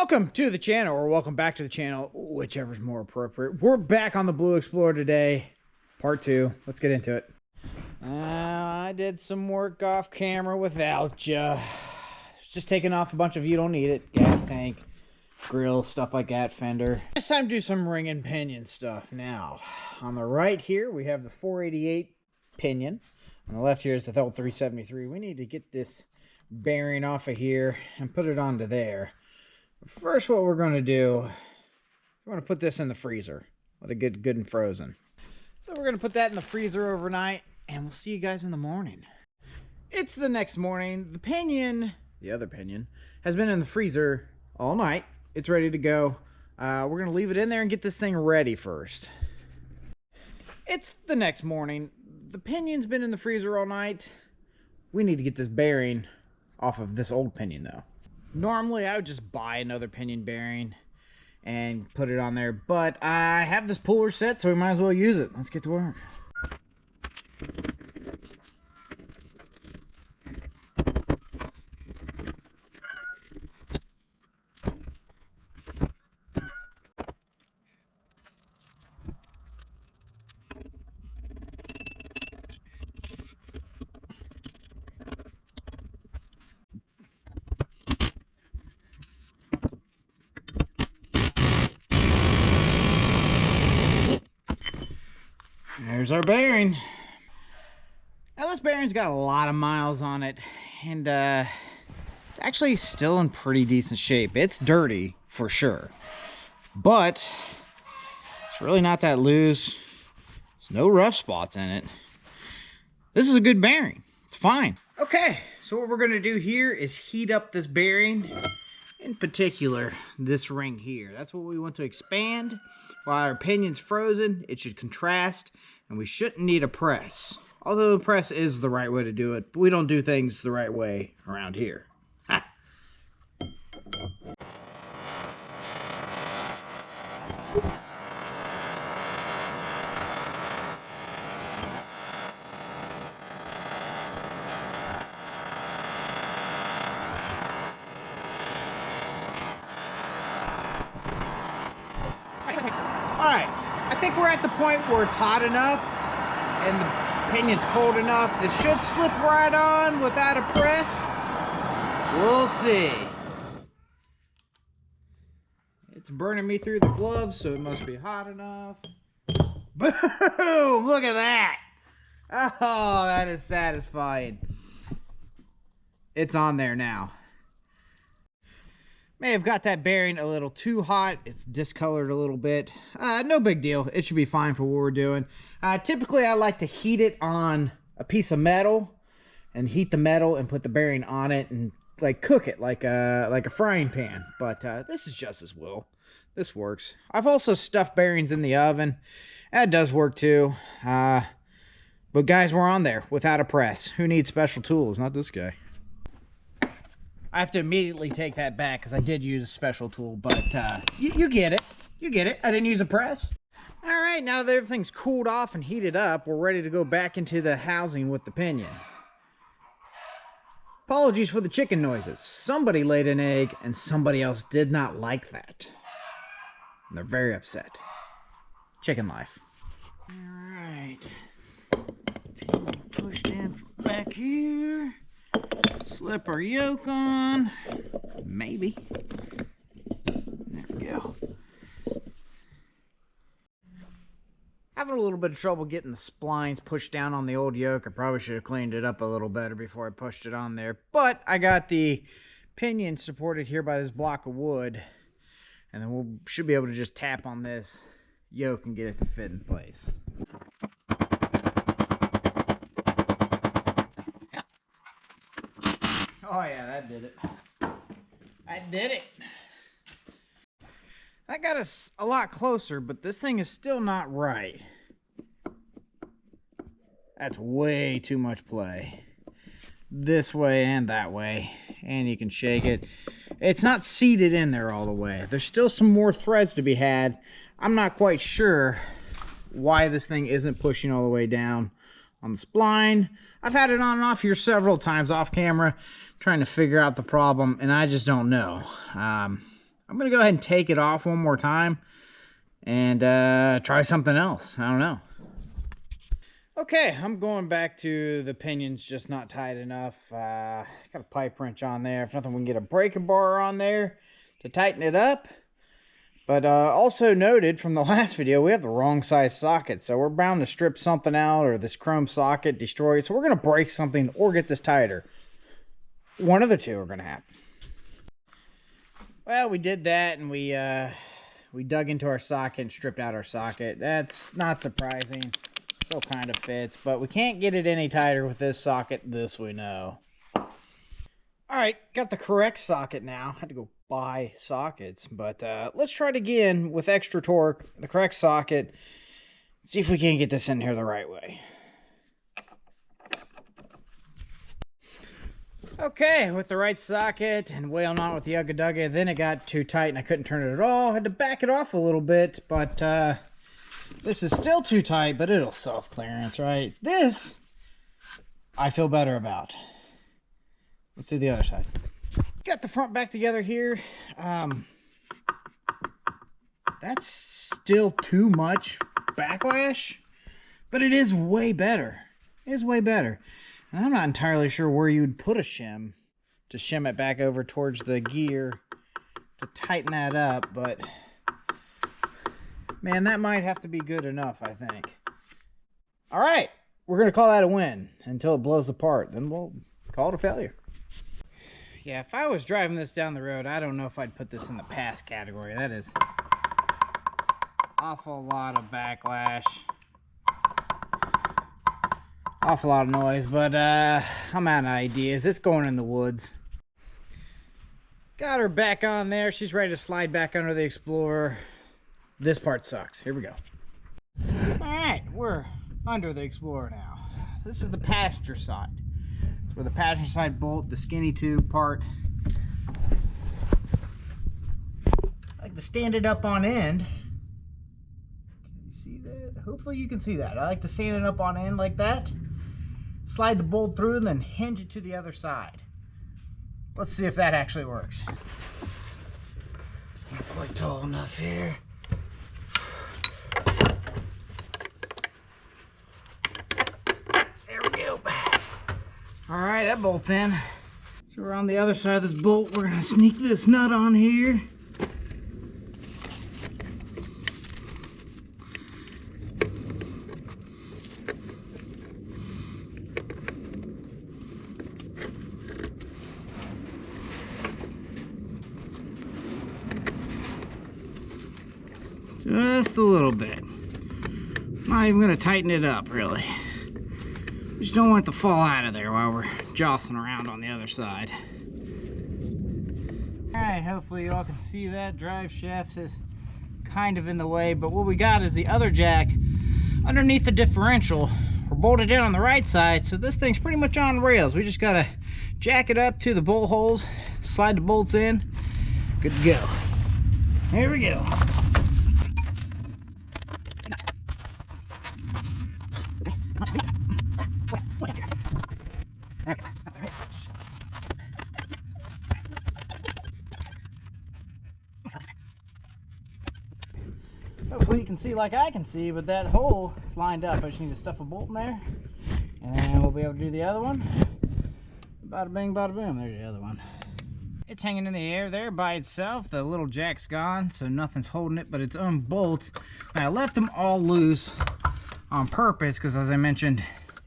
Welcome to the channel, or welcome back to the channel, whichever's more appropriate. We're back on the Blue Explorer today, part 2. Let's get into it. I did some work off camera without ya. Just taking off a bunch of you don't need it. Gas tank, grill, stuff like that, fender. It's time to do some ring and pinion stuff. Now, on the right here, we have the 488 pinion. On the left here is the L373. We need to get this bearing off of here and put it onto there. First, what we're going to do, we're going to put this in the freezer. Let it get good and frozen. So we're going to put that in the freezer overnight, and we'll see you guys in the morning. It's the next morning. The pinion, the other pinion, has been in the freezer all night. It's ready to go. We're going to leave it in there and get this thing ready first. It's the next morning. The pinion's been in the freezer all night. We need to get this bearing off of this old pinion, though. Normally, I would just buy another pinion bearing and put it on there, but I have this puller set, so we might as well use it. Let's get to work. There's our bearing. Now this bearing's got a lot of miles on it, and it's actually still in pretty decent shape. It's dirty for sure, but it's really not that loose. There's no rough spots in it. This is a good bearing. It's fine. Okay, so what we're gonna do here is heat up this bearing, in particular this ring here. That's what we want to expand. While our pinion's frozen, it should contrast, and we shouldn't need a press. Although a press is the right way to do it, but we don't do things the right way around here. Ha! Alright, I think we're at the point where it's hot enough and the pinion's cold enough. It should slip right on without a press. We'll see. It's burning me through the gloves, so it must be hot enough. Boom! Look at that! Oh, that is satisfying. It's on there now. May have got that bearing a little too hot. It's discolored a little bit. No big deal. It should be fine for what we're doing. Typically, I like to heat it on a piece of metal and heat the metal and put the bearing on it and like cook it like a frying pan. But this is just as well. This works. I've also stuffed bearings in the oven. That does work too. But guys, we're on there without a press. Who needs special tools? Not this guy. I have to immediately take that back because I did use a special tool, but you get it. You get it. I didn't use a press. All right, now that everything's cooled off and heated up, we're ready to go back into the housing with the pinion. Apologies for the chicken noises. Somebody laid an egg and somebody else did not like that. And they're very upset. Chicken life. All right. Pushed in from back here. Slip our yoke on. Maybe. There we go. Having a little bit of trouble getting the splines pushed down on the old yoke. I probably should have cleaned it up a little better before I pushed it on there. But I got the pinion supported here by this block of wood. And then we should be able to just tap on this yoke and get it to fit in place. Oh yeah, that did it. That did it. That got us a lot closer, but this thing is still not right. That's way too much play. This way and that way. And you can shake it. It's not seated in there all the way. There's still some more threads to be had. I'm not quite sure why this thing isn't pushing all the way down on the spline. I've had it on and off here several times off camera, trying to figure out the problem, and I just don't know. I'm I'm going to go ahead and take it off one more time and try something else. I don't know. Okay, I'm going back to the pinion's just not tight enough. Got a pipe wrench on there. If nothing, we can get a breaker bar on there to tighten it up. But also noted from the last video, we have the wrong size socket. So we're bound to strip something out or this chrome socket destroy it. So we're going to break something or get this tighter. One of the two are going to happen. Well, we did that and we dug into our socket and stripped out our socket. That's not surprising. Still kind of fits, but we can't get it any tighter with this socket. This we know. Alright, got the correct socket now. Had to go buy sockets, but let's try it again with extra torque, the correct socket. See if we can get this in here the right way. Okay, with the right socket and wailing on it with the Ugga Dugga, then it got too tight and I couldn't turn it at all. Had to back it off a little bit, but this is still too tight, but it'll self-clearance, right? This, I feel better about. Let's do the other side. Got the front back together here. That's still too much backlash, but it is way better. It is way better. And I'm not entirely sure where you would put a shim to shim it back over towards the gear to tighten that up, but man, that might have to be good enough, I think. All right, we're going to call that a win until it blows apart. Then we'll call it a failure. Yeah, if I was driving this down the road, I don't know if I'd put this in the pass category. That is awful lot of backlash. Awful lot of noise, but I'm out of ideas. It's going in the woods. Got her back on there. She's ready to slide back under the Explorer. This part sucks. Here we go. Alright, we're under the Explorer now. This is the passenger side. It's where the passenger side bolt, the skinny tube part. I like to stand it up on end. Can you see that? Hopefully you can see that. I like to stand it up on end like that. Slide the bolt through and then hinge it to the other side. Let's see if that actually works. Not quite tall enough here. There we go. Alright, that bolt's in. So we're on the other side of this bolt. We're going to sneak this nut on here. Just a little bit. Not even going to tighten it up, really. We just don't want it to fall out of there while we're jostling around on the other side. Alright, hopefully you all can see that. Drive shaft is kind of in the way, but what we got is the other jack underneath the differential. We're bolted in on the right side, so this thing's pretty much on rails. We just got to jack it up to the bolt holes, slide the bolts in. Good to go. Here we go. Hopefully you can see like I can see, but that hole is lined up. I just need to stuff a bolt in there, and then we'll be able to do the other one. Bada bing, bada boom. There's the other one. It's hanging in the air there by itself. The little jack's gone, so nothing's holding it but its own bolts. I left them all loose on purpose because, as I mentioned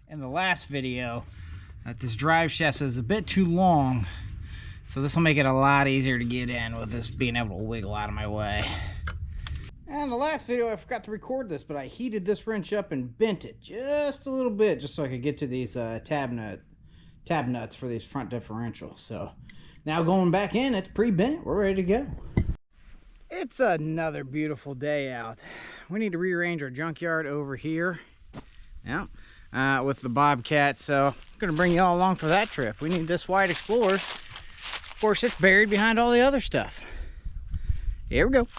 in the last video, that this drive shaft is a bit too long, so this will make it a lot easier to get in with this being able to wiggle out of my way. And the last video I forgot to record this, but I heated this wrench up and bent it just a little bit just so I could get to these tab nuts for these front differentials. So now going back in, it's pre-bent. We're ready to go. It's another beautiful day out. We need to rearrange our junkyard over here. Yeah. With the Bobcat, so I'm going to bring you all along for that trip. We need this white Explorer. Of course, it's buried behind all the other stuff. Here we go.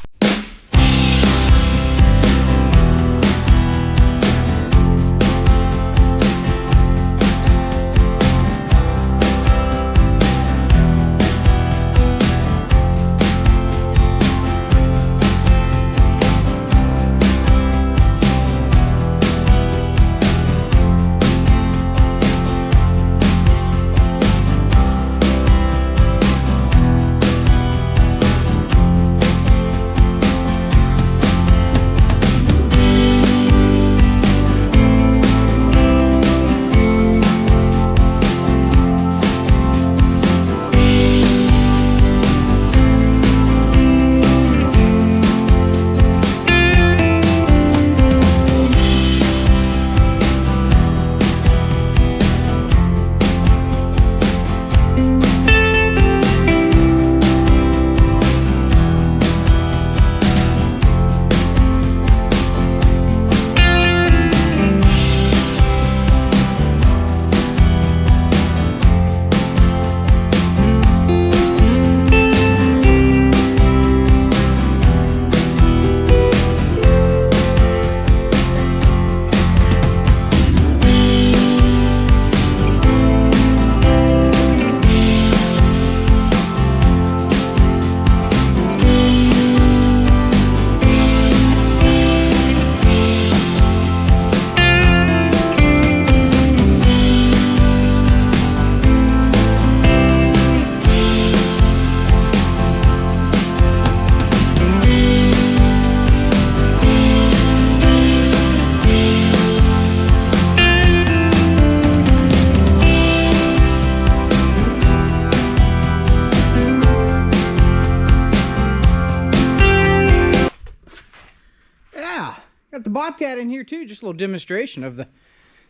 bobcat in here too. Just a little demonstration of the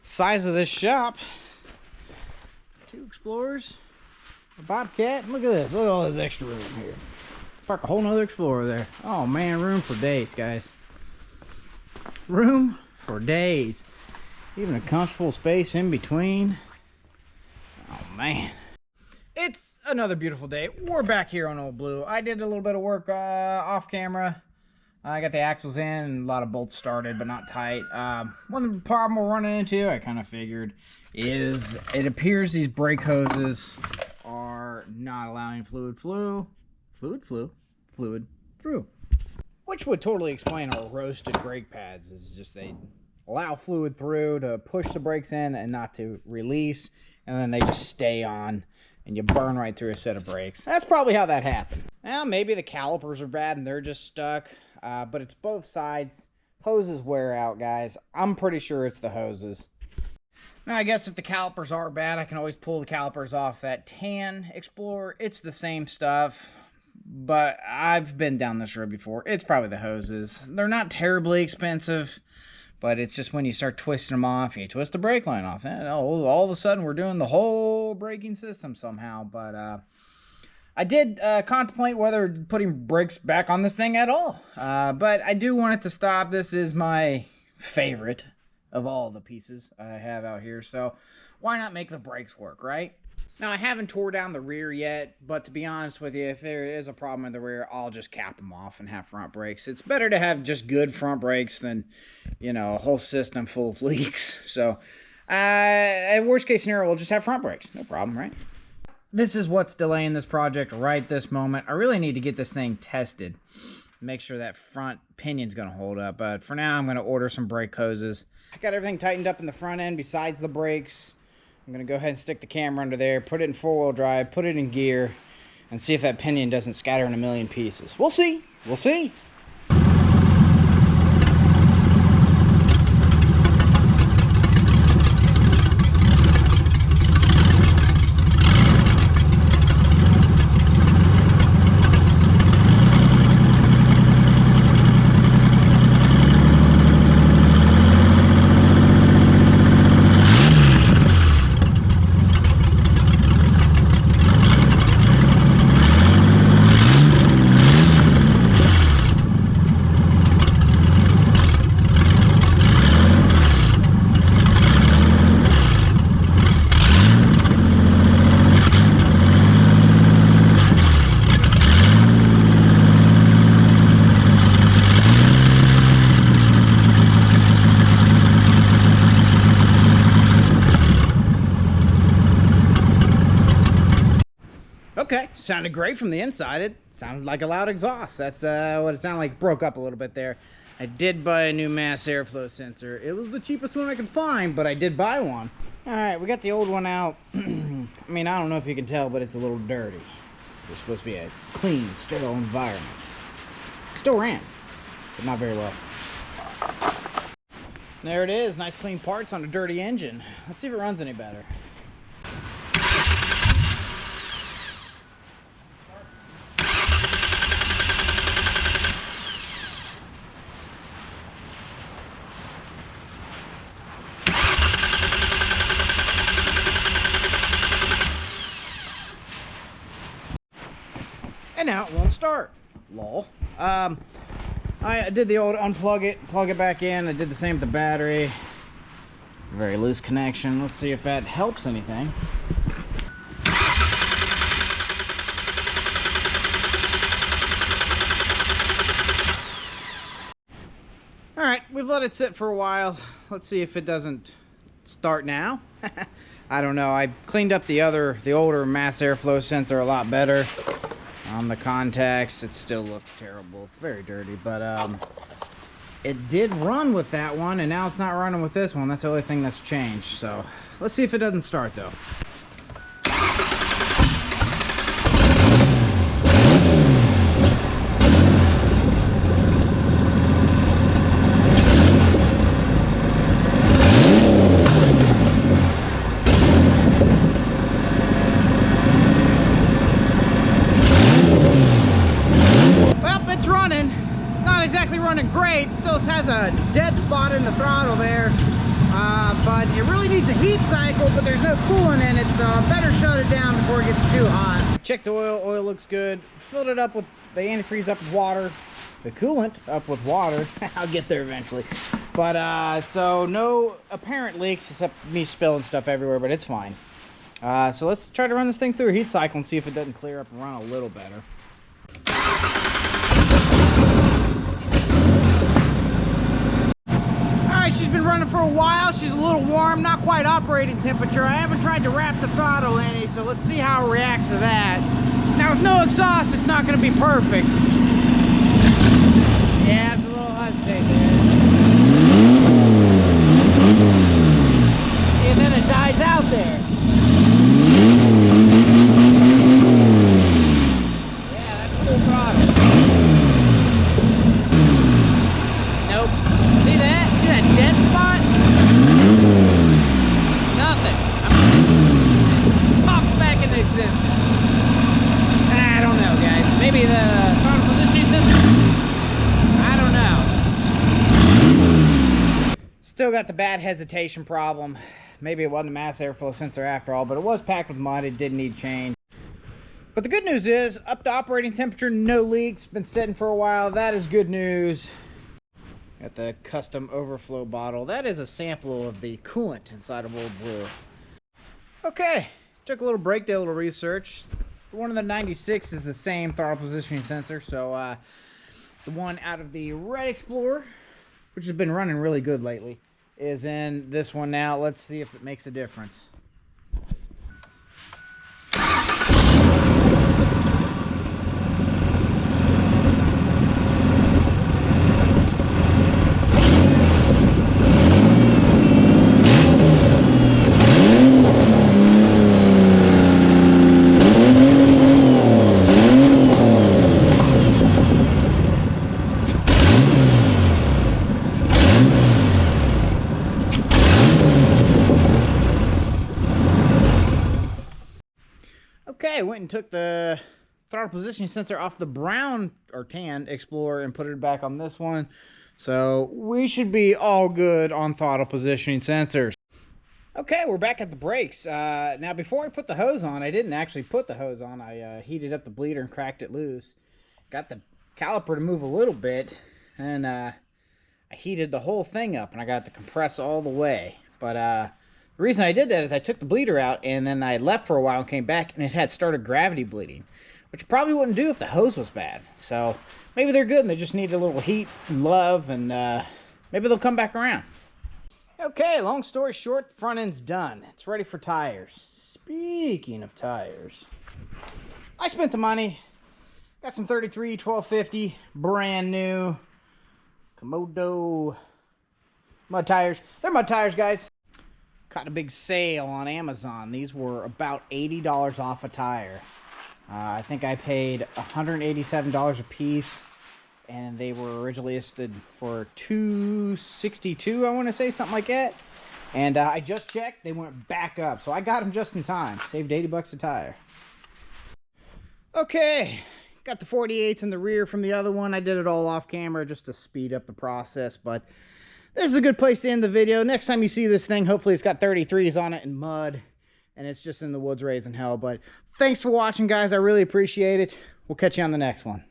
size of this shop. 2 Explorers, a bobcat. Look at this. Look at all this extra room here. Park a whole nother Explorer there. Oh man, room for days, guys. Room for days. Even a comfortable space in between. Oh man. It's another beautiful day. We're back here on Old Blue. I did a little bit of work off camera. I got the axles in and a lot of bolts started, but not tight. One problem we're running into, I kind of figured, is it appears these brake hoses are not allowing fluid through. Which would totally explain our roasted brake pads. It's just they allow fluid through to push the brakes in and not to release, and then they just stay on and you burn right through a set of brakes. That's probably how that happened. Well, maybe the calipers are bad and they're just stuck, but it's both sides. Hoses wear out, guys. I'm pretty sure it's the hoses. Now, I guess if the calipers are bad, I can always pull the calipers off that tan Explorer. It's the same stuff, but I've been down this road before. It's probably the hoses. They're not terribly expensive, but it's just when you start twisting them off, you twist the brake line off, and all of a sudden we're doing the whole braking system somehow. But I did contemplate whether putting brakes back on this thing at all. But I do want it to stop. This is my favorite of all the pieces I have out here, so why not make the brakes work, right? Now, I haven't tore down the rear yet, but to be honest with you, if there is a problem in the rear, I'll just cap them off and have front brakes. It's better to have just good front brakes than, you know, a whole system full of leaks. So, at worst case scenario, we'll just have front brakes. No problem, right? This is what's delaying this project right this moment. I really need to get this thing tested. Make sure that front pinion's going to hold up. But for now, I'm going to order some brake hoses. I got everything tightened up in the front end besides the brakes. I'm going to go ahead and stick the camera under there, put it in 4-wheel drive, put it in gear, and see if that pinion doesn't scatter in a million pieces. We'll see. We'll see. Okay, sounded great from the inside. It sounded like a loud exhaust. That's what it sounded like. Broke up a little bit there. I did buy a new mass airflow sensor. It was the cheapest one I could find, but I did buy one. All right, we got the old one out. I mean, I don't know if you can tell, but it's a little dirty. It's supposed to be a clean, sterile environment. Still ran, but not very well. There it is. Nice clean parts on a dirty engine. Let's see if it runs any better. And now it won't start. Lol. I did the old unplug it, plug it back in. I did the same with the battery. Very loose connection. Let's see if that helps anything. Alright, we've let it sit for a while. Let's see if it doesn't start now. I don't know. I cleaned up the older mass airflow sensor a lot better. On the contacts, it still looks terrible. It's very dirty, but it did run with that one, and now it's not running with this one. That's the only thing that's changed. So let's see if it doesn't start though. Running great. great. Still has a dead spot in the throttle there. But it really needs a heat cycle, but there's no coolant in it, so better shut it down before it gets too hot. Checked the oil. Oil looks good. Filled it up with the antifreeze up with water. The coolant up with water. I'll get there eventually. But so no apparent leaks except me spilling stuff everywhere, but it's fine. So let's try to run this thing through a heat cycle and see if it doesn't clear up and run a little better. Alright, she's been running for a while. She's a little warm, not quite operating temperature. I haven't tried to wrap the throttle any, so let's see how it reacts to that. Now with no exhaust, it's not going to be perfect. Yeah, it's a little hesitate there. And then it dies out there. Yeah, that's full throttle. Nope. See that? See that dead spot? Nothing. Pops back into existence. I don't know, guys. Maybe the throttle positioning system? I don't know. Still got the bad hesitation problem. Maybe it wasn't a mass airflow sensor after all, but it was packed with mud. It did need change. But the good news is, up to operating temperature, no leaks. Been sitting for a while. That is good news. Got the custom overflow bottle. That is a sample of the coolant inside of Old Blue. Okay, took a little break, did a little research. The one in the 96 is the same throttle positioning sensor, so the one out of the Red Explorer, which has been running really good lately, is in this one now. Let's see if it makes a difference. Okay, went and took the throttle positioning sensor off the brown or tan Explorer and put it back on this one. So we should be all good on throttle positioning sensors. Okay, we're back at the brakes. Now before I put the hose on, I didn't actually put the hose on. I heated up the bleeder and cracked it loose. Got the caliper to move a little bit, and I heated the whole thing up, and I got to compress all the way. But the reason I did that is I took the bleeder out and then I left for a while and came back and it had started gravity bleeding, which probably wouldn't do if the hose was bad. So maybe they're good and they just need a little heat and love, and maybe they'll come back around. Okay, long story short, the front end's done. It's ready for tires. Speaking of tires, I spent the money. Got some 33 1250 brand new Komodo mud tires. They're mud tires, guys. Caught a big sale on Amazon. These were about $80 off a tire. I think I paid $187 a piece, and they were originally listed for $262, I want to say, something like that. And I just checked, they went back up, so I got them just in time. Saved 80 bucks a tire. Okay, got the 48s in the rear from the other one. I did it all off camera just to speed up the process, but this is a good place to end the video. Next time you see this thing, hopefully it's got 33s on it in mud, and it's just in the woods raising hell. But thanks for watching, guys. I really appreciate it. We'll catch you on the next one.